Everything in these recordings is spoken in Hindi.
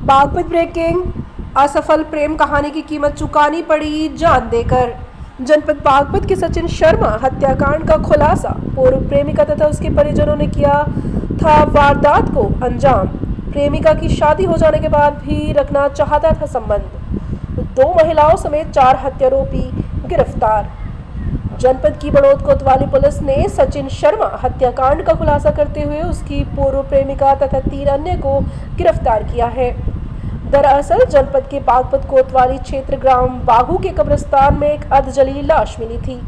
बागपत ब्रेकिंग, असफल प्रेम कहानी की कीमत चुकानी पड़ी जान देकर। जनपद बागपत के सचिन शर्मा हत्याकांड का खुलासा। पूर्व प्रेमिका तथा उसके परिजनों ने किया था वारदात को अंजाम। प्रेमिका की शादी हो जाने के बाद भी रखना चाहता था संबंध। 2 महिलाओं समेत 4 हत्यारोपी गिरफ्तार। जनपद की बड़ौद कोतवाली पुलिस ने सचिन शर्मा हत्याकांड का खुलासा करते हुए उसकी पूर्व प्रेमिका तथा 3 अन्य को गिरफ्तार किया है। दरअसल जनपद के बागपत कोतवाली क्षेत्र ग्राम बागू के कब्रिस्तान में एक अर्धजली लाश मिली थी।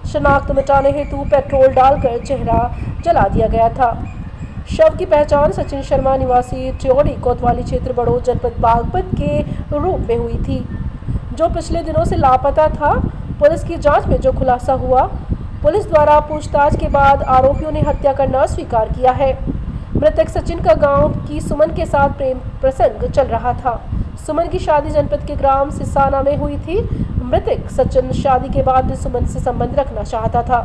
शनाख्त मिटाने हेतु पेट्रोल डालकर चेहरा जला दिया गया था। शव की पहचान सचिन शर्मा निवासी च्योड़ी कोतवाली क्षेत्र बड़ौद जनपद बागपत के रूप में हुई थी, जो पिछले दिनों से लापता था। पुलिस की जांच में जो खुलासा हुआ, पुलिस द्वारा पूछताछ के बाद आरोपियों ने हत्या करना स्वीकार किया है। मृतक सचिन का गांव की सुमन के साथ प्रेम प्रसंग चल रहा था। सुमन की शादी जनपद के ग्राम सिसाना में हुई थी। मृतक सचिन शादी के बाद भी सुमन से संबंध रखना चाहता था।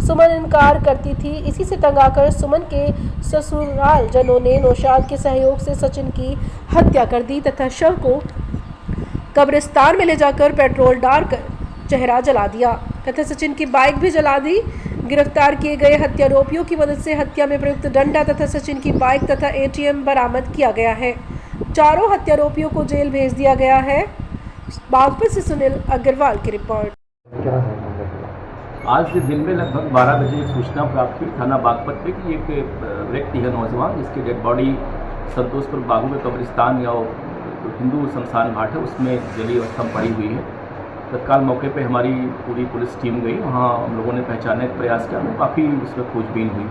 सुमन इनकार करती थी। इसी से तंग आकर सुमन के ससुराल जनों ने नौशाद के सहयोग से सचिन की हत्या कर दी तथा शव को कब्रिस्तान में ले जाकर पेट्रोल डालकर चेहरा जला दिया तथा सचिन की बाइक भी जला दी। गिरफ्तार किए गए हत्यारोपियों की मदद से हत्या में प्रयुक्त डंडा तथा सचिन की बाइक तथा एटीएम बरामद किया गया है। चारों हत्यारोपियों को जेल भेज दिया गया है। बागपत से सुनील अग्रवाल की रिपोर्ट। आज दिन में लगभग 12 बजे सूचना प्राप्त हुई थाना बागपत में कि एक व्यक्ति है नौजवान, जिसकी डेड बॉडी संतोषपुर बागू में कब्रिस्तान या हिंदू शमशान घाट है उसमें जली अवस्था में पड़ी हुई है। तत्काल मौके पे हमारी पूरी पुलिस टीम गई, वहाँ हम लोगों ने पहचानने का प्रयास किया, तो काफ़ी उसमें खोजबीन हुई।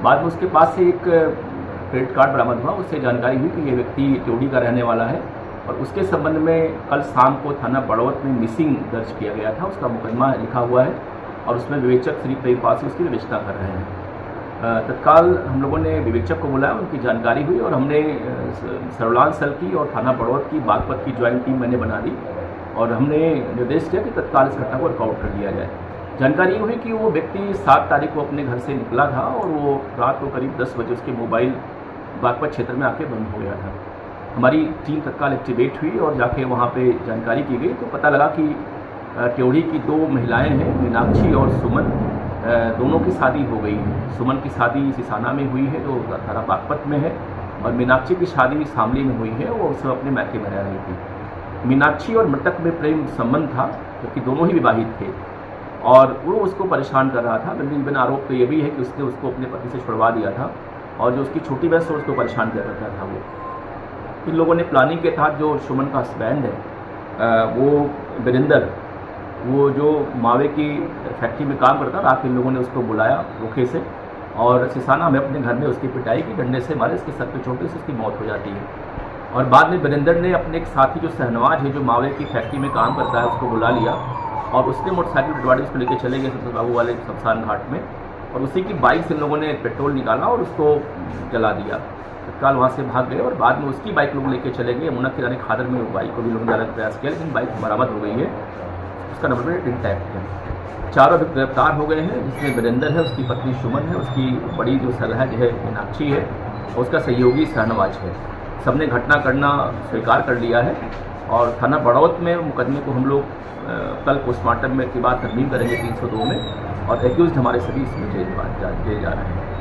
बाद में उसके पास से एक क्रेडिट कार्ड बरामद हुआ। उससे जानकारी हुई कि ये व्यक्ति च्योड़ी का रहने वाला है और उसके संबंध में कल शाम को थाना बड़ौद में मिसिंग दर्ज किया गया था। उसका मुकदमा लिखा हुआ है और उसमें विवेचक श्री प्रेमपाल उसकी विवेचना कर रहे हैं। तत्काल हम लोगों ने विवेचक को बुलाया, उनकी जानकारी हुई और हमने सर्विलांस सेल की और थाना बड़ौद की बागपत की ज्वाइंट टीम मैंने बना दी और हमने निर्देश किया कि तत्काल इस घटना को वर्कआउट कर लिया जाए। जानकारी हुई कि वो व्यक्ति 7 तारीख को अपने घर से निकला था और वो रात को करीब 10 बजे उसके मोबाइल बागपत क्षेत्र में आके बंद हो गया था। हमारी टीम तत्काल एक्टिवेट हुई और जाके वहाँ पे जानकारी की गई तो पता लगा कि च्योड़ी की 2 महिलाएं हैं, मीनाक्षी और सुमन, दोनों की शादी हो गई है। सुमन की शादी सिसाना में हुई है जो थाना बागपत में है और मीनाक्षी की शादी शामली में हुई है, वो सब अपने मैके में रह रही थी। मीनाक्षी और मृतक में प्रेम संबंध था क्योंकि दोनों ही विवाहित थे और वो उसको परेशान कर रहा था। बिन आरोप तो ये भी है कि उसने उसको अपने पति से छुड़वा दिया था और जो उसकी छोटी बहन से उसको परेशान कर रहा था। वो इन लोगों ने प्लानिंग के तहत जो सुमन का हस्बैंड है वो वीरेंद्र, वो जो मावे की फैक्ट्री में काम करता, रात इन लोगों ने उसको बुलाया धोखे से और सिसाना में अपने घर में उसकी पिटाई की, डंडे से मारे, उसके सर पे चोट से उसकी मौत हो जाती है। और बाद में वीरेंद्र ने अपने एक साथी जो शहनवाज है जो मावे की फैक्ट्री में काम करता है उसको बुला लिया और उसने मोटरसाइकिल पिटवाड़ी उसको लेकर चले गए सबसे बाबू वाले शमशान घाट में और उसी की बाइक से इन लोगों ने पेट्रोल निकाला और उसको जला दिया। तत्काल वहाँ से भाग गए और बाद में उसकी बाइक लोग लेकर चले गए यमुना किनारे खादर में। वो बाइक को भी लोगों ने जाने का प्रयास किया लेकिन बाइक बरामद हो गई है, उसका नंबर प्लेट इंटैक्ट है। चारों अभी गिरफ्तार हो गए हैं, जिसमें वीरेंद्र है, उसकी पत्नी सुमन है, उसकी बड़ी जो सरहद है मीनाक्षी है और उसका सहयोगी शहनवाज है। सबने घटना करना स्वीकार कर लिया है और थाना बड़ौद में मुकदमे को हम लोग कल पोस्टमार्टम में के बाद तरमीम करेंगे 302 में और एक्यूज्ड हमारे सभी इसमें जेल जा रहे हैं।